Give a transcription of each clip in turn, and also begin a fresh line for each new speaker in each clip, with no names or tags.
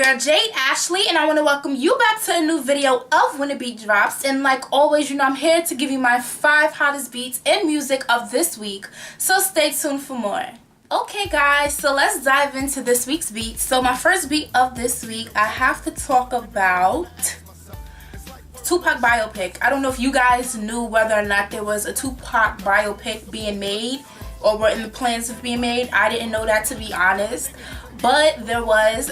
girl Jade Ashley, and I want to welcome you back to a new video of When the Beat Drops. And like always, you know I'm here to give you my 5 hottest beats and music of this week, so stay tuned for more. Okay guys, so let's dive into this week's beat. So my first beat of this week, I have to talk about Tupac biopic. I don't know if you guys knew whether or not there was a Tupac biopic being made or were in the plans of being made. I didn't know that, to be honest. But there was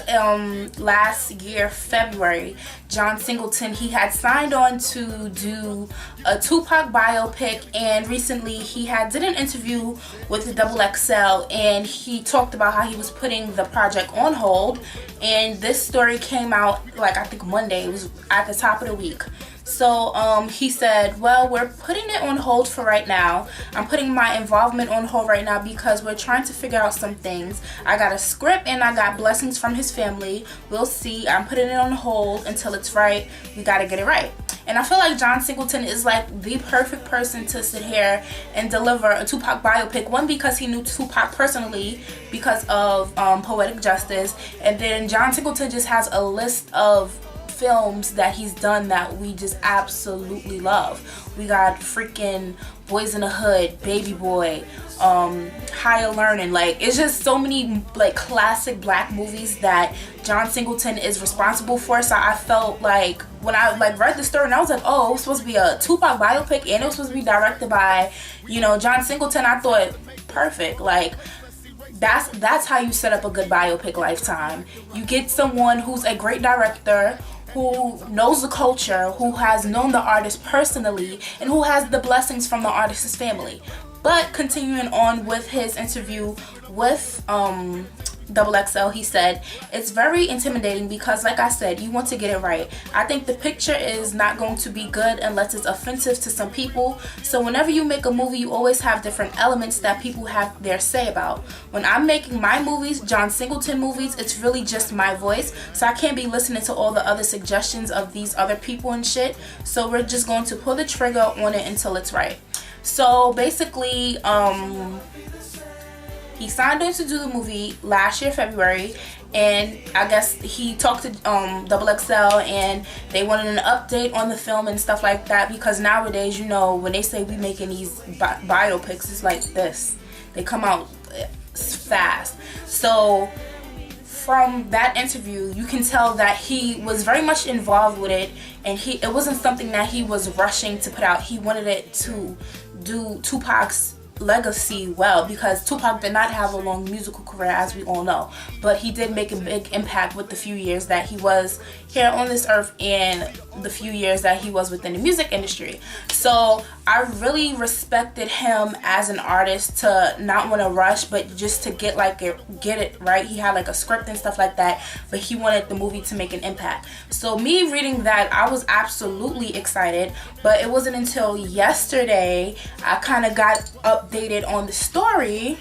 last year, February, John Singleton, he had signed on to do a Tupac biopic, and recently he did an interview with the XXL, and he talked about how he was putting the project on hold. And this story came out like I think Monday. It was at the top of the week. So he said, well, we're putting it on hold for right now. I'm putting my involvement on hold right now because we're trying to figure out some things. I got a script and I got blessings from his family. We'll see. I'm putting it on hold until it's right. We got to get it right. And I feel like John Singleton is like the perfect person to sit here and deliver a Tupac biopic. One, because he knew Tupac personally because of Poetic Justice. And then John Singleton just has a list of films that he's done that we just absolutely love. We got freaking Boys in the Hood, Baby Boy, Higher Learning. Like, it's just so many like classic black movies that John Singleton is responsible for. So I felt like when I read the story and I was like, oh, it was supposed to be a Tupac biopic and it was supposed to be directed by, you know, John Singleton. I thought, perfect. Like, that's how you set up a good biopic, Lifetime. You get someone who's a great director, who knows the culture, who has known the artist personally, and who has the blessings from the artist's family. But continuing on with his interview with XXL, he said, it's very intimidating because, like I said, you want to get it right. I think the picture is not going to be good unless it's offensive to some people. So whenever you make a movie, you always have different elements that people have their say about. When I'm making my movies, John Singleton movies, it's really just my voice. So I can't be listening to all the other suggestions of these other people and shit. So we're just going to pull the trigger on it until it's right. So basically, he signed on to do the movie last year, February, and I guess he talked to XXL and they wanted an update on the film and stuff like that, because nowadays, you know, when they say we making these biopics, it's like this. They come out fast. So from that interview, you can tell that he was very much involved with it, and it wasn't something that he was rushing to put out. He wanted it to do Tupac's legacy well, because Tupac did not have a long musical career, as we all know, but he did make a big impact with the few years that he was here on this earth and the few years that he was within the music industry. So I really respected him as an artist to not want to rush, but just to get it right. He had like a script and stuff like that, but he wanted the movie to make an impact. So me reading that, I was absolutely excited, but it wasn't until yesterday I kind of got updated on the story,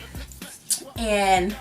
and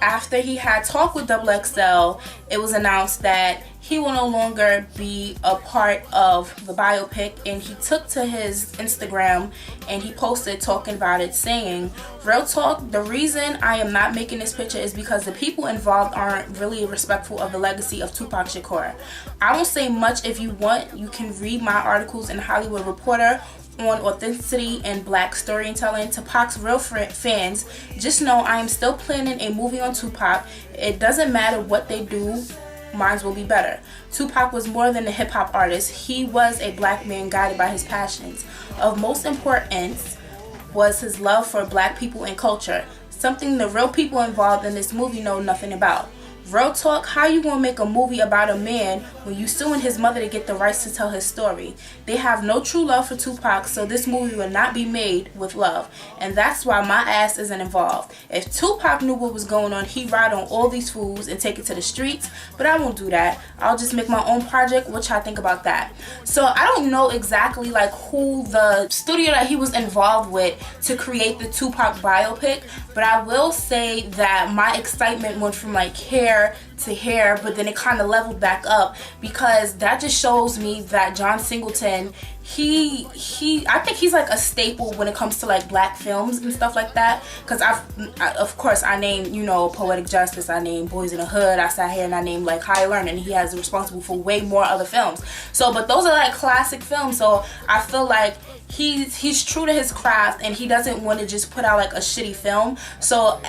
after he had talked with XXL, it was announced that he will no longer be a part of the biopic. And he took to his Instagram and he posted talking about it, saying, real talk, the reason I am not making this picture is because the people involved aren't really respectful of the legacy of Tupac Shakur. I won't say much. If you want, you can read my articles in Hollywood Reporter on authenticity and black storytelling. To Pac's real fans, just know I am still planning a movie on Tupac. It doesn't matter what they do, mine will be better. Tupac was more than a hip-hop artist. He was a black man guided by his passions. Of most importance was his love for black people and culture, something the real people involved in this movie know nothing about. Real talk, how you gonna make a movie about a man when you suing his mother to get the rights to tell his story? They have no true love for Tupac, so this movie will not be made with love. And that's why my ass isn't involved. If Tupac knew what was going on, he'd ride on all these fools and take it to the streets, but I won't do that. I'll just make my own project. What y'all think about that? So I don't know exactly like who the studio that he was involved with to create the Tupac biopic, but I will say that my excitement went from like hair to hear, but then it kind of leveled back up, because that just shows me that John Singleton, I think he's like a staple when it comes to like black films and stuff like that. Because of course I named, you know, Poetic Justice, I named Boys in the Hood, I sat here and I named like High Learning, and he has responsible for way more other films. So but those are like classic films, so I feel like he's true to his craft, and he doesn't want to just put out like a shitty film. So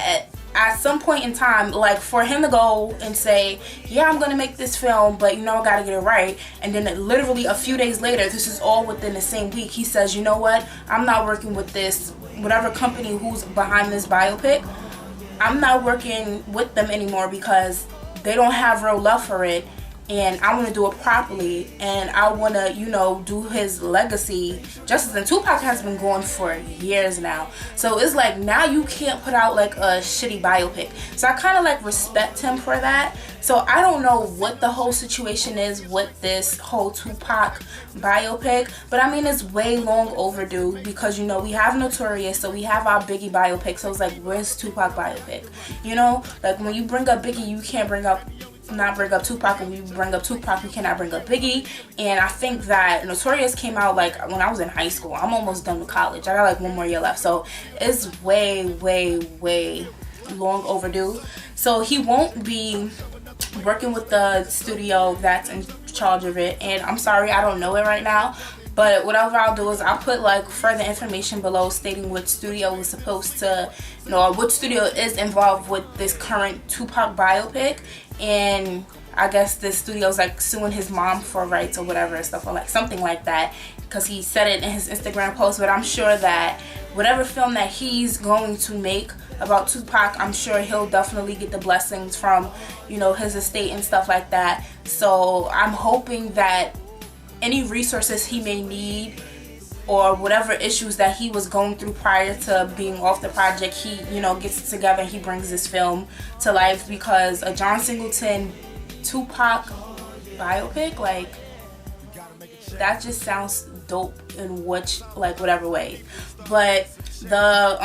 at some point in time, like for him to go and say, yeah, I'm gonna make this film, but you know, I gotta get it right, and then literally a few days later, this is all within the same week, he says, you know what, I'm not working with this whatever company who's behind this biopic, I'm not working with them anymore because they don't have real love for it, and I want to do it properly, and I want to, you know, do his legacy justice. And Tupac has been going for years now, so it's like now you can't put out like a shitty biopic. So I kind of like respect him for that. So I don't know what the whole situation is with this whole Tupac biopic, but I mean, it's way long overdue, because you know, we have Notorious, so we have our Biggie biopic, so it's like, where's Tupac biopic? You know, like when you bring up Biggie, you can't not bring up Tupac, and when you bring up Tupac, you cannot bring up Biggie. And I think that Notorious came out like when I was in high school. I'm almost done with college. I got like one more year left, so it's way long overdue. So he won't be working with the studio that's in charge of it, and I'm sorry, I don't know it right now. But whatever I'll do is I'll put like further information below stating which studio is supposed to, you know, which studio is involved with this current Tupac biopic. And I guess the studio's like suing his mom for rights or whatever and stuff, or like something like that, because he said it in his Instagram post. But I'm sure that whatever film that he's going to make about Tupac, I'm sure he'll definitely get the blessings from, you know, his estate and stuff like that. So I'm hoping that any resources he may need, or whatever issues that he was going through prior to being off the project, he, you know, gets it together and he brings this film to life. Because a John Singleton Tupac biopic, like, that just sounds dope in which, like, whatever way. But the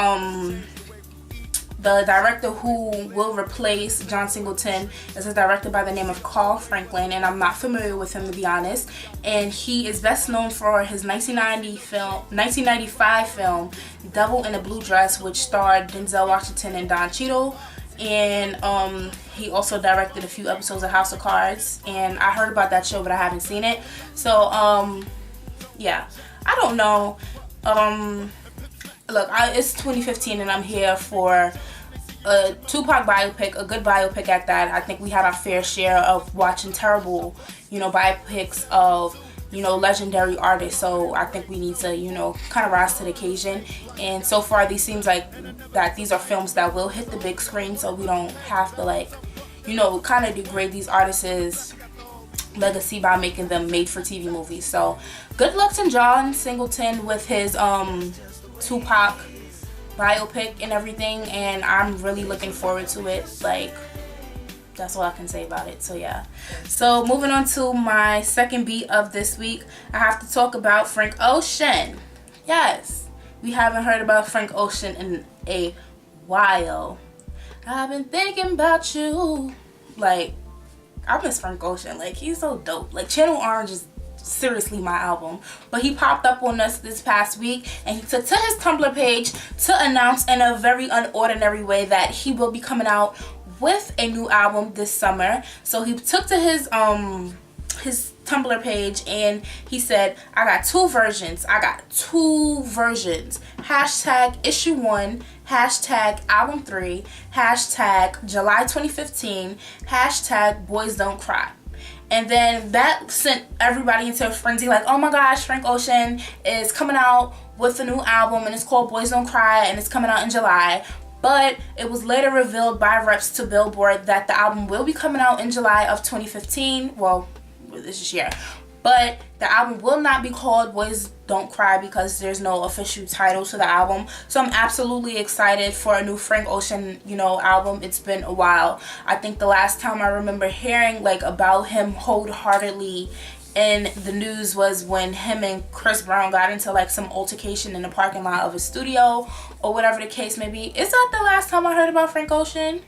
director who will replace John Singleton is a director by the name of Carl Franklin, and I'm not familiar with him, to be honest. And he is best known for his 1995 film Devil in a Blue Dress, which starred Denzel Washington and Don Cheadle. And he also directed a few episodes of House of Cards, and I heard about that show, but I haven't seen it. So yeah, I don't know. Look, it's 2015 and I'm here for a Tupac biopic, a good biopic at that. I think we had our fair share of watching terrible, you know, biopics of, you know, legendary artists. So I think we need to, you know, kind of rise to the occasion. And so far, these seems like that these are films that will hit the big screen, so we don't have to, like, you know, kind of degrade these artists' legacy by making them made-for-TV movies. So good luck to John Singleton with his Tupac biopic and everything, and I'm really looking forward to it. Like, that's all I can say about it. So yeah, so moving on to my second beat of this week, I have to talk about Frank Ocean. Yes, we haven't heard about Frank Ocean in a while. I've been thinking about you. Like, I miss Frank Ocean. Like, he's so dope. Like, Channel Orange is seriously my album. But he popped up on us this past week, and he took to his Tumblr page to announce in a very unordinary way that he will be coming out with a new album this summer. So he took to his Tumblr page and he said, I got two versions. Hashtag issue 1, hashtag album 3, hashtag July 2015, hashtag boys don't cry. And then that sent everybody into a frenzy, like, oh my gosh, Frank Ocean is coming out with a new album and it's called Boys Don't Cry and it's coming out in July. But it was later revealed by reps to Billboard that the album will be coming out in July of 2015. Well, this year. But the album will not be called Boys Don't Cry because there's no official title to the album. So I'm absolutely excited for a new Frank Ocean, you know, album. It's been a while. I think the last time I remember hearing like about him wholeheartedly in the news was when him and Chris Brown got into like some altercation in the parking lot of a studio or whatever the case may be. Is that the last time I heard about Frank Ocean?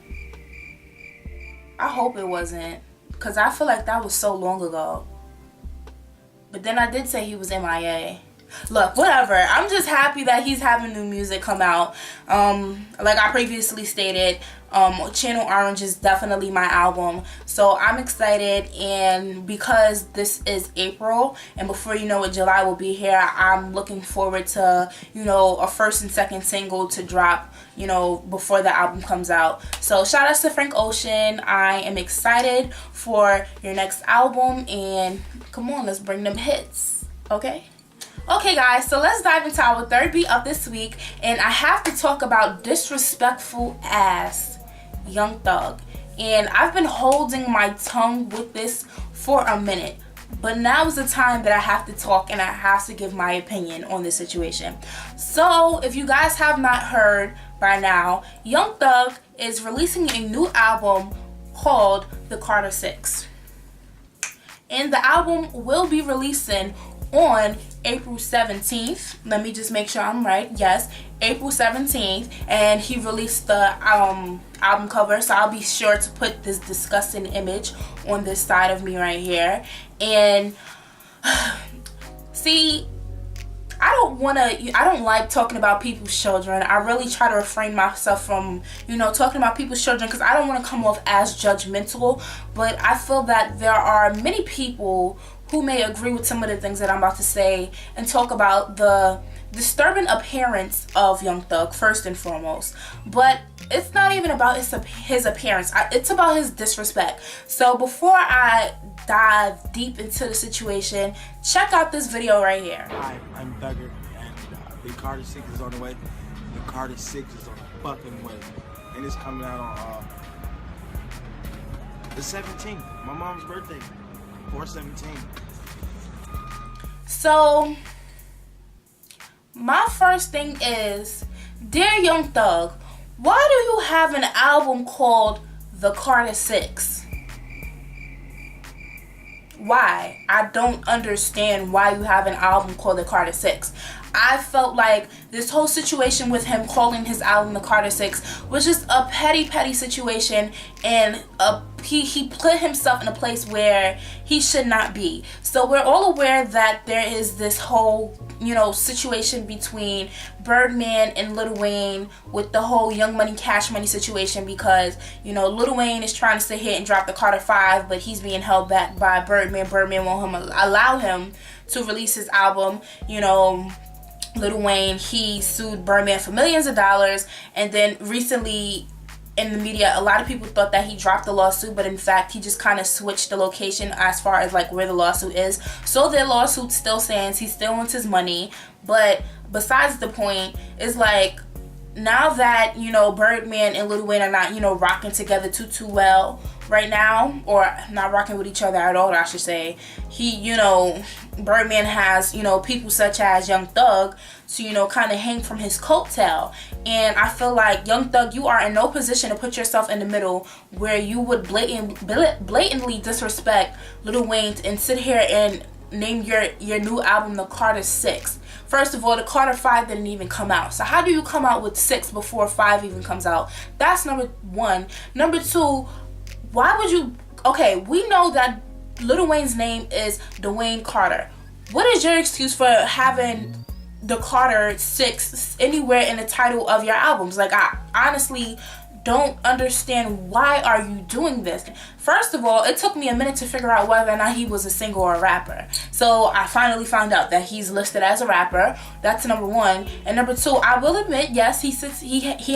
I hope it wasn't, because I feel like that was so long ago. But then I did say he was MIA. Look, whatever. I'm just happy that he's having new music come out. Like I previously stated, Channel Orange is definitely my album. So I'm excited, and because this is April, and before you know it, July will be here, I'm looking forward to, you know, a first and second single to drop, you know, before the album comes out. So shout out to Frank Ocean. I am excited for your next album, and come on, let's bring them hits, okay? Okay guys, so let's dive into our third beat of this week, and I have to talk about disrespectful ass Young Thug. And I've been holding my tongue with this for a minute, but now is the time that I have to talk and I have to give my opinion on this situation. So if you guys have not heard by now, Young Thug is releasing a new album called The Carter 6. And the album will be releasing on April 17th. Let me just make sure I'm right. Yes, April 17th. And he released the album cover, so I'll be sure to put this disgusting image on this side of me right here. And see, I don't like talking about people's children. I really try to refrain myself from, you know, talking about people's children, because I don't want to come off as judgmental. But I feel that there are many people who may agree with some of the things that I'm about to say and talk about the disturbing appearance of Young Thug first and foremost. But it's not even about his appearance. It's about his disrespect. So before I dive deep into the situation, check out this video right here.
Hi, I'm Thugger, and the Carter 6 is on the way. The Carter 6 is on the fucking way. And it's coming out on the 17th, my mom's birthday. 4/17.
So my first thing is, dear Young Thug, why do you have an album called The Carter 6? Why? I don't understand why you have an album called The Carter 6. I felt like this whole situation with him calling his album The Carter 6 was just a petty situation, and he put himself in a place where he should not be. So we're all aware that there is this whole, you know, situation between Birdman and Lil Wayne with the whole Young Money Cash Money situation, because, you know, Lil Wayne is trying to sit here and drop the Carter 5, but he's being held back by Birdman. Birdman won't allow him to release his album. You know, Lil Wayne, he sued Birdman for millions of dollars, and then recently in the media, a lot of people thought that he dropped the lawsuit, but in fact he just kind of switched the location as far as like where the lawsuit is. So their lawsuit still stands. He still wants his money. But besides the point is, like, now that, you know, Birdman and Lil Wayne are not, you know, rocking together too well right now, or not rocking with each other at all, I should say, he, you know, Birdman has, you know, people such as Young Thug to, you know, kind of hang from his coattail. And I feel like, Young Thug, you are in no position to put yourself in the middle where you would blatantly disrespect Lil Wayne and sit here and name your new album The Carter 6. First of all, the Carter 5 didn't even come out. So how do you come out with 6 before 5 even comes out? That's number one. Number two, why would you... Okay, we know that Lil Wayne's name is Dwayne Carter. What is your excuse for having the Carter 6 anywhere in the title of your albums? Like, I honestly don't understand, why are you doing this? First of all, it took me a minute to figure out whether or not he was a singer or a rapper. So I finally found out that he's listed as a rapper. That's number one. And number two, I will admit, yes, he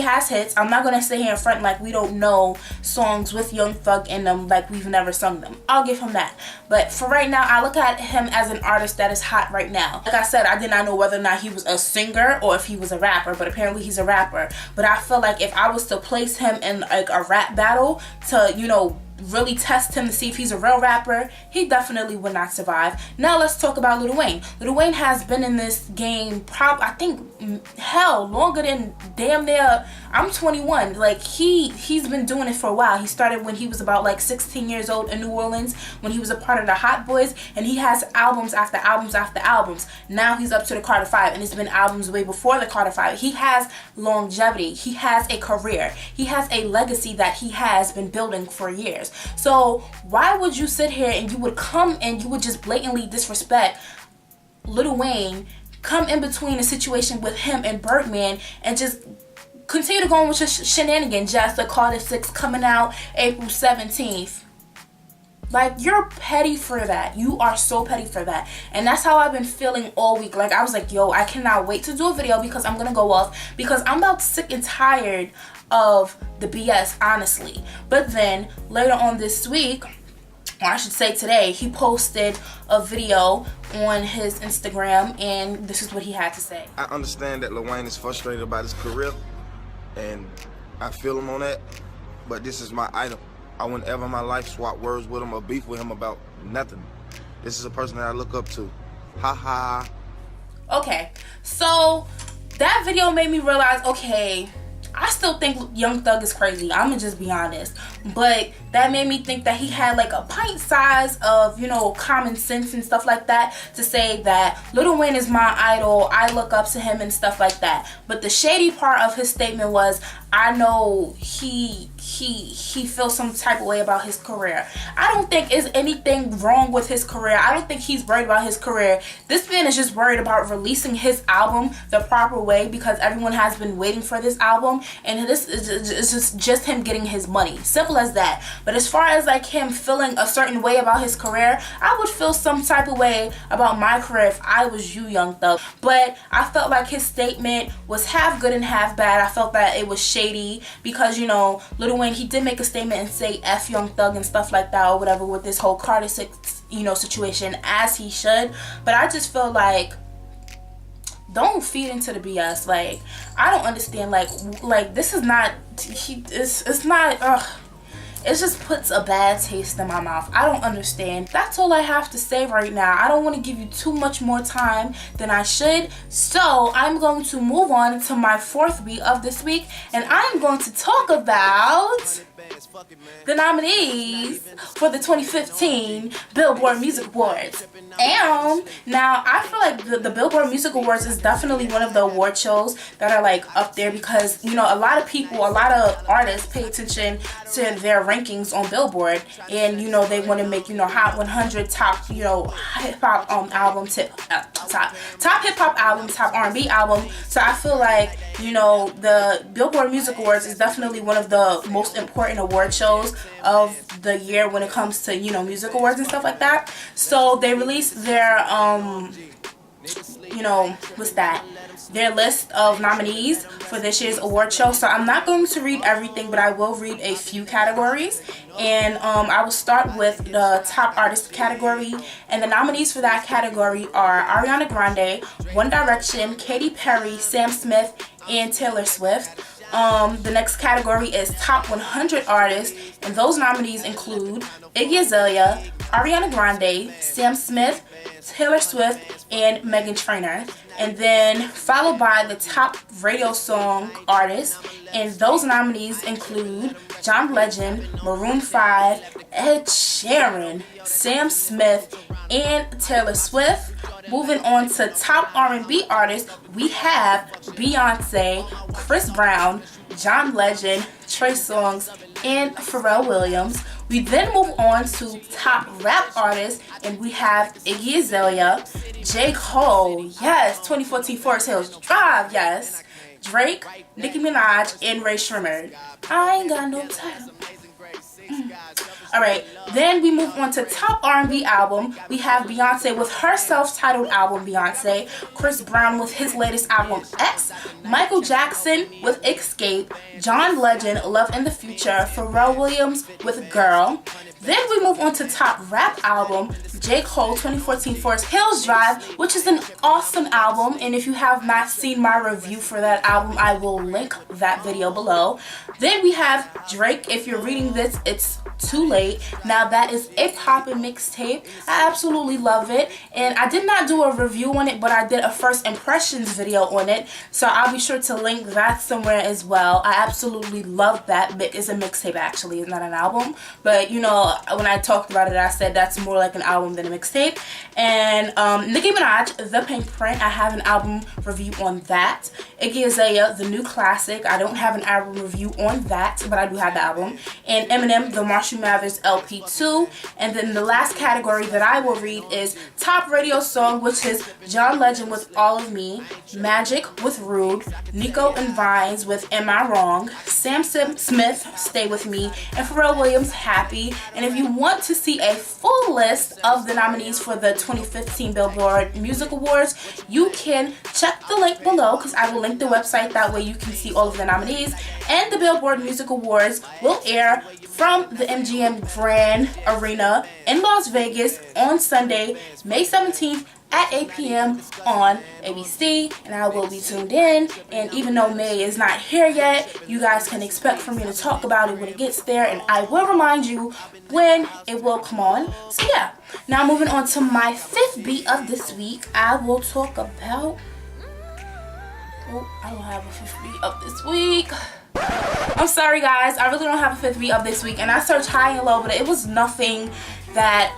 has hits. I'm not gonna sit here in front like we don't know songs with Young Thug in them, like we've never sung them. I'll give him that. But for right now, I look at him as an artist that is hot right now. Like I said, I did not know whether or not he was a singer or if he was a rapper, but apparently he's a rapper. But I feel like if I was to place him in like a rap battle to, you know, really test him to see if he's a real rapper, he definitely would not survive. Now let's talk about Lil Wayne. Lil Wayne has been in this game I think hell longer than damn near I'm 21. Like he's been doing it for a while. He started when he was about like 16 years old in New Orleans when he was a part of the Hot Boys, and he has albums after albums after albums. Now he's up to the Carter 5, and it's been albums way before the Carter 5. He has longevity. He has a career. He has a legacy that he has been building for years. So why would you sit here and you would come and you would just blatantly disrespect Lil Wayne, come in between a situation with him and Birdman, and just continue to go on with your shenanigans? Just the Carter 6 coming out April 17th. Like, you're petty for that. You are so petty for that. And that's how I've been feeling all week. Like, I was like, yo, I cannot wait to do a video because I'm gonna go off, because I'm about sick and tired of the BS, honestly. But then later on this week, or I should say today, he posted a video on his Instagram, and this is what he had to say.
I understand that Lil Wayne is frustrated about his career, and I feel him on that, but this is my idol. I wouldn't ever in my life swap words with him or beef with him about nothing. This is a person that I look up to. Ha ha.
Okay, so that video made me realize, okay, I still think Young Thug is crazy. I'm gonna just be honest. But that made me think that he had like a pint size of, you know, common sense and stuff like that to say that Lil Wayne is my idol, I look up to him and stuff like that. But the shady part of his statement was, I know he feels some type of way about his career. I don't think there's anything wrong with his career. I don't think he's worried about his career. This man is just worried about releasing his album the proper way, because everyone has been waiting for this album, and this is just him getting his money. Simple as that. But as far as like him feeling a certain way about his career, I would feel some type of way about my career if I was you, Young Thug. But I felt like his statement was half good and half bad. I felt that it was shady because, you know, Lil Wayne, he did make a statement and say F Young Thug and stuff like that or whatever with this whole Carter 6, you know, situation, as he should. But I just feel like, don't feed into the BS. Like, I don't understand. Like this is not. It's not. It just puts a bad taste in my mouth. I don't understand. That's all I have to say right now. I don't want to give you too much more time than I should. So I'm going to move on to my fourth beat of this week, and I'm going to talk about the nominees for the 2015 Billboard Music Awards. And now I feel like the Billboard Music Awards is definitely one of the award shows that are like up there, because, you know, a lot of people, a lot of artists pay attention to their rankings on Billboard, and, you know, they want to make, you know, Hot 100 top, you know, hip hop album, top hip hop albums, top R&B album. So I feel like, you know, the Billboard Music Awards is definitely one of the most important award shows of the year when it comes to, you know, music awards and stuff like that. So they released their you know, what's that, their list of nominees for this year's award show. So I'm not going to read everything, but I will read a few categories, and I will start with the top artist category. And the nominees for that category are Ariana Grande, One Direction, Katy Perry, Sam Smith, and Taylor Swift. The next category is Top 100 Artists, and those nominees include Iggy Azalea, Ariana Grande, Sam Smith, Taylor Swift, and Meghan Trainor. And then followed by the Top Radio Song Artists, and those nominees include John Legend, Maroon 5, Ed Sheeran, Sam Smith, and Taylor Swift. Moving on to Top R&B Artists, we have Beyonce, Chris Brown, John Legend, Trey Songz, and Pharrell Williams. We then move on to Top Rap Artists, and we have Iggy Azalea, J. Cole, yes, 2014 Forest Hills Drive, yes, Drake, Nicki Minaj, and Ray Shremmerd. I ain't got no title. Alright, then we move on to Top R&B Album. We have Beyonce with her self-titled album, Beyonce, Chris Brown with his latest album, X, Michael Jackson with Escape, John Legend, Love in the Future, Pharrell Williams with Girl. Then we move on to Top Rap Album, J. Cole, 2014 Forest Hills Drive, which is an awesome album, and if you have not seen my review for that album, I will link that video below. Then we have Drake. If you're reading this, it's too late. Now that is a poppin' mixtape. I absolutely love it, and I did not do a review on it, but I did a first impressions video on it, so I'll be sure to link that somewhere as well. I absolutely love that. It's a mixtape, actually. It's not an album, but, you know, when I talked about it, I said that's more like an album than a mixtape. And Nicki Minaj, The Pink Print, I have an album review on that. Iggy Azalea, The New Classic, I don't have an album review on that, but I do have the album. And Eminem, The Marshall Mathers Awards LP2. And then the last category that I will read is Top Radio Song, which is John Legend with All of Me, Magic with Rude, Nico and Vines with Am I Wrong, Sam Smith, Stay With Me, and Pharrell Williams, Happy. And if you want to see a full list of the nominees for the 2015 Billboard Music Awards, you can check the link below, because I will link the website. That way you can see all of the nominees. And the Billboard Music Awards will air from the MGM Grand Arena in Las Vegas on Sunday, May 17th at 8 p.m. on ABC, and I will be tuned in. And even though May is not here yet, you guys can expect for me to talk about it when it gets there, and I will remind you when it will come on. So yeah, now moving on to my fifth beat of this week, I will talk about, I don't have a fifth beat of this week. I'm sorry guys, I really don't have a fifth beat of this week, and I searched high and low, but it was nothing that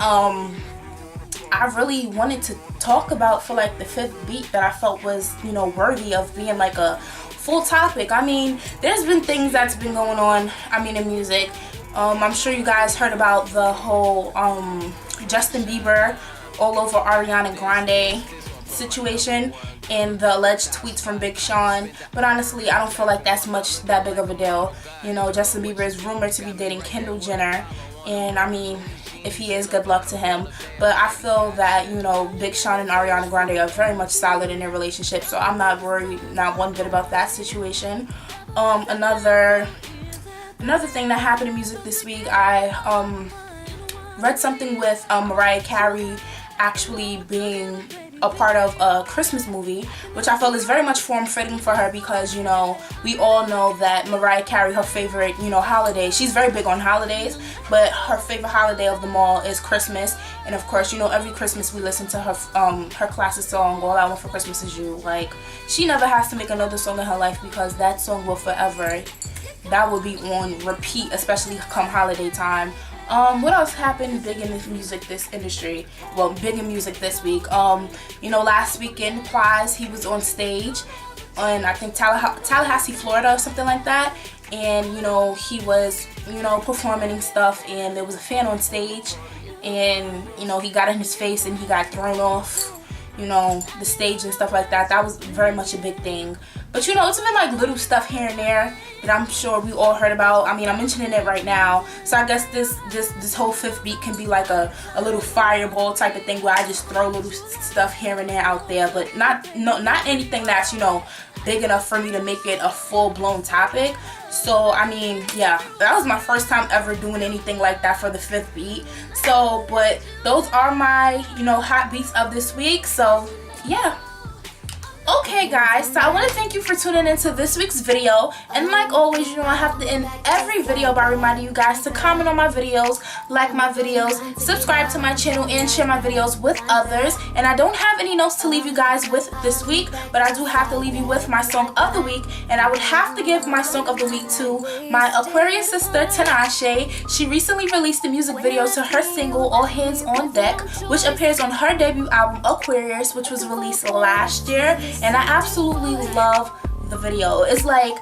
I really wanted to talk about for like the fifth beat that I felt was, you know, worthy of being like a full topic. I mean, there's been things that's been going on, I mean, in music. I'm sure you guys heard about the whole Justin Bieber all over Ariana Grande situation and the alleged tweets from Big Sean, but honestly I don't feel like that's that big of a deal. You know, Justin Bieber is rumored to be dating Kendall Jenner, and I mean, if he is, good luck to him. But I feel that, you know, Big Sean and Ariana Grande are very much solid in their relationship, so I'm not worried, not one bit about that situation. Another thing that happened in music this week, I read something with Mariah Carey actually being a part of a Christmas movie, which I feel is very much form-fitting for her, because, you know, we all know that Mariah Carey, her favorite, you know, holiday, she's very big on holidays, but her favorite holiday of them all is Christmas. And of course, you know, every Christmas we listen to her classic song, All I Want for Christmas Is You. Like, she never has to make another song in her life, because that song will forever, that will be on repeat, especially come holiday time. What else happened big in this industry? Well, big in music this week. You know, last weekend, Plies, he was on stage in, I think, Tallahassee, Florida, or something like that. And, you know, he was, you know, performing and stuff, and there was a fan on stage, and, you know, he got in his face and he got thrown off, you know, the stage and stuff like that. That was very much a big thing. But, you know, it's been like little stuff here and there that I'm sure we all heard about. I mean, I'm mentioning it right now. So I guess this whole fifth beat can be like a little fireball type of thing, where I just throw little stuff here and there out there, but not anything that's, you know, big enough for me to make it a full-blown topic. So, I mean, yeah, that was my first time ever doing anything like that for the fifth beat. So, but those are my, you know, hot beats of this week. So, yeah. Okay guys, so I want to thank you for tuning into this week's video, and like always, you know, I have to end every video by reminding you guys to comment on my videos, like my videos, subscribe to my channel, and share my videos with others. And I don't have any notes to leave you guys with this week, but I do have to leave you with my song of the week, and I would have to give my song of the week to my Aquarius sister, Tinashe. She recently released a music video to her single, All Hands on Deck, which appears on her debut album, Aquarius, which was released last year. And I absolutely love the video. It's like,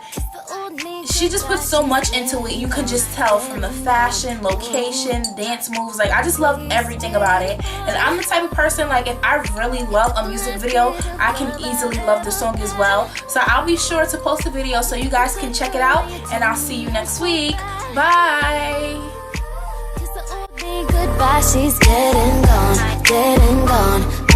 she just puts so much into it. You can just tell from the fashion, location, dance moves. Like, I just love everything about it. And I'm the type of person, like, if I really love a music video, I can easily love the song as well. So I'll be sure to post a video so you guys can check it out. And I'll see you next week. Bye.
Goodbye, she's dead and gone, dead and gone.